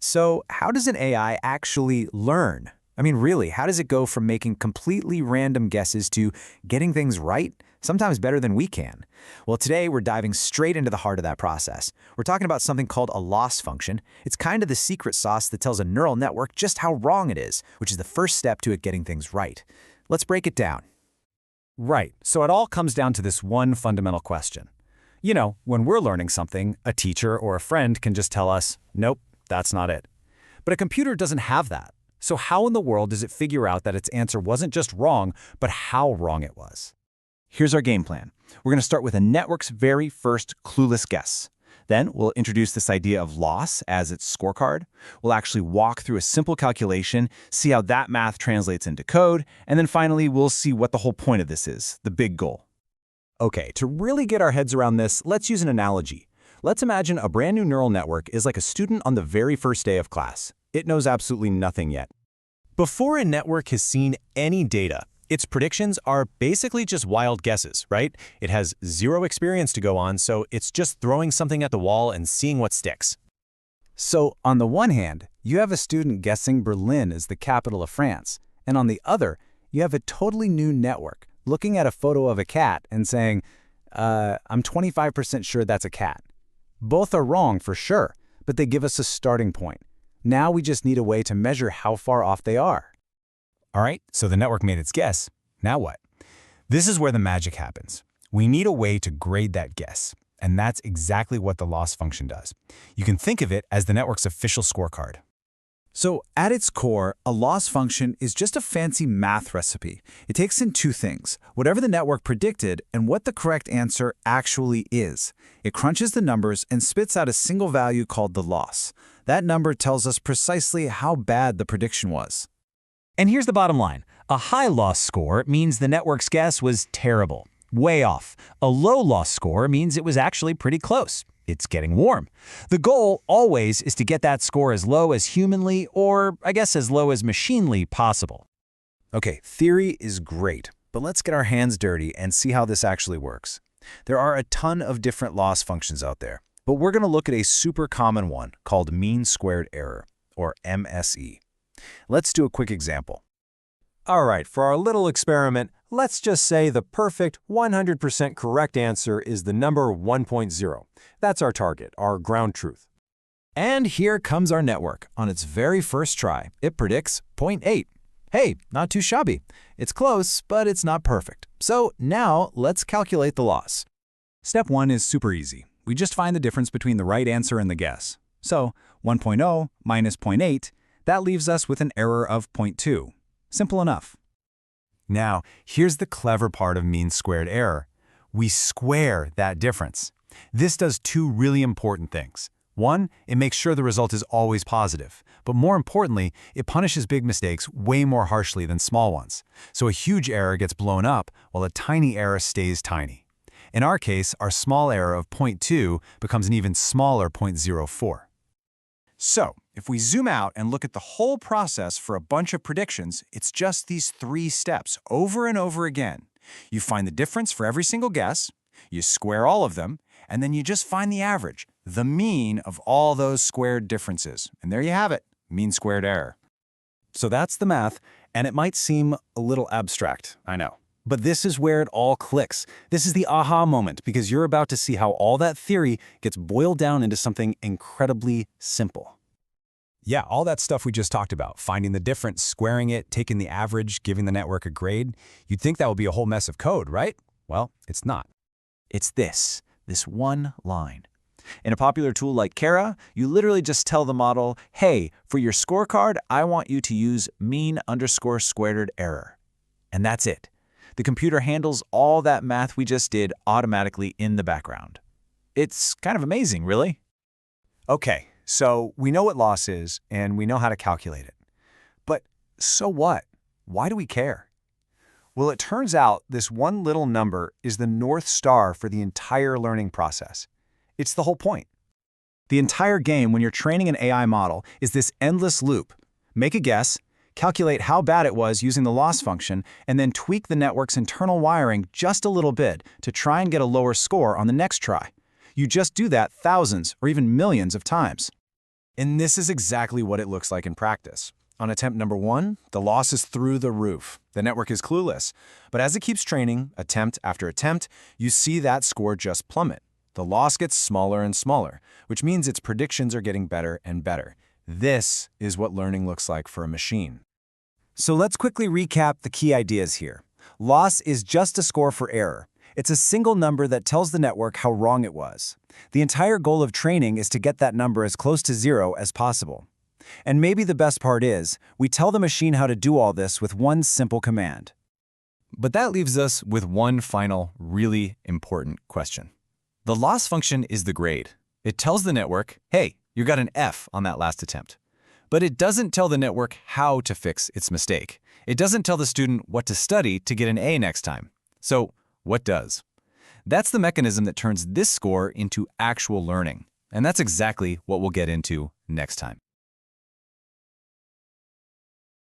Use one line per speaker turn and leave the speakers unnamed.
So how does an AI actually learn? I mean, really, how does it go from making completely random guesses to getting things right, sometimes better than we can? Well, today we're diving straight into the heart of that process. We're talking about something called a loss function. It's kind of the secret sauce that tells a neural network just how wrong it is, which is the first step to it getting things right. Let's break it down.
Right, so it all comes down to this one fundamental question. You know, when we're learning something, a teacher or a friend can just tell us, nope, that's not it. But a computer doesn't have that. So how in the world does it figure out that its answer wasn't just wrong, but how wrong it was?
Here's our game plan. We're going to start with a network's very first clueless guess. Then we'll introduce this idea of loss as its scorecard. We'll actually walk through a simple calculation, see how that math translates into code, and then finally we'll see what the whole point of this is, the big goal.
Okay, to really get our heads around this, let's use an analogy. Let's imagine a brand new neural network is like a student on the very first day of class. It knows absolutely nothing yet.
Before a network has seen any data, its predictions are basically just wild guesses, right? It has zero experience to go on, so it's just throwing something at the wall and seeing what sticks.
So on the one hand, you have a student guessing Berlin is the capital of France, and on the other, you have a totally new network looking at a photo of a cat and saying, I'm 25% sure that's a cat. Both are wrong for sure, but they give us a starting point. Now we just need a way to measure how far off they are.
All right, so the network made its guess. Now what? This is where the magic happens. We need a way to grade that guess, and that's exactly what the loss function does. You can think of it as the network's official scorecard.
So at its core, a loss function is just a fancy math recipe. It takes in two things, whatever the network predicted and what the correct answer actually is. It crunches the numbers and spits out a single value called the loss. That number tells us precisely how bad the prediction was.
And here's the bottom line. A high loss score means the network's guess was terrible, way off. A low loss score means it was actually pretty close. It's getting warm. The goal always is to get that score as low as humanly, or I guess as low as machinely possible.
Okay, theory is great, but let's get our hands dirty and see how this actually works. There are a ton of different loss functions out there, but we're going to look at a super common one called mean squared error, or MSE. Let's do a quick example.
All right, for our little experiment, let's just say the perfect 100% correct answer is the number 1.0. That's our target, our ground truth.
And here comes our network. On its very first try, it predicts 0.8. Hey, not too shabby. It's close, but it's not perfect. So now let's calculate the loss.
Step 1 is super easy. We just find the difference between the right answer and the guess. So 1.0 minus 0.8, that leaves us with an error of 0.2. Simple enough.
Now, here's the clever part of mean squared error. We square that difference. This does two really important things. One, it makes sure the result is always positive. But more importantly, it punishes big mistakes way more harshly than small ones. So a huge error gets blown up while a tiny error stays tiny. In our case, our small error of 0.2 becomes an even smaller 0.04. So, if we zoom out and look at the whole process for a bunch of predictions, it's just these three steps over and over again. You find the difference for every single guess, you square all of them, and then you just find the average, the mean of all those squared differences. And there you have it, mean squared error.
So that's the math, and it might seem a little abstract, I know. But this is where it all clicks. This is the aha moment, because you're about to see how all that theory gets boiled down into something incredibly simple.
Yeah, all that stuff we just talked about, finding the difference, squaring it, taking the average, giving the network a grade, you'd think that would be a whole mess of code, right? Well, it's not.
It's this one line. In a popular tool like Kara, you literally just tell the model, hey, for your scorecard, I want you to use mean_squared error. And that's it. The computer handles all that math we just did automatically in the background. It's kind of amazing, really.
Okay, so we know what loss is, and we know how to calculate it. But so what? Why do we care? Well, it turns out this one little number is the North Star for the entire learning process. It's the whole point.
The entire game when you're training an AI model is this endless loop. Make a guess, calculate how bad it was using the loss function, and then tweak the network's internal wiring just a little bit to try and get a lower score on the next try. You just do that thousands or even millions of times.
And this is exactly what it looks like in practice. On attempt number 1, the loss is through the roof. The network is clueless. But as it keeps training, attempt after attempt, you see that score just plummet. The loss gets smaller and smaller, which means its predictions are getting better and better. This is what learning looks like for a machine.
So let's quickly recap the key ideas here. Loss is just a score for error. It's a single number that tells the network how wrong it was. The entire goal of training is to get that number as close to 0 as possible. And maybe the best part is, we tell the machine how to do all this with one simple command.
But that leaves us with one final, really important question. The loss function is the grade. It tells the network, hey, you got an F on that last attempt. But it doesn't tell the network how to fix its mistake. It doesn't tell the student what to study to get an A next time. So, what does? That's the mechanism that turns this score into actual learning. And that's exactly what we'll get into next time.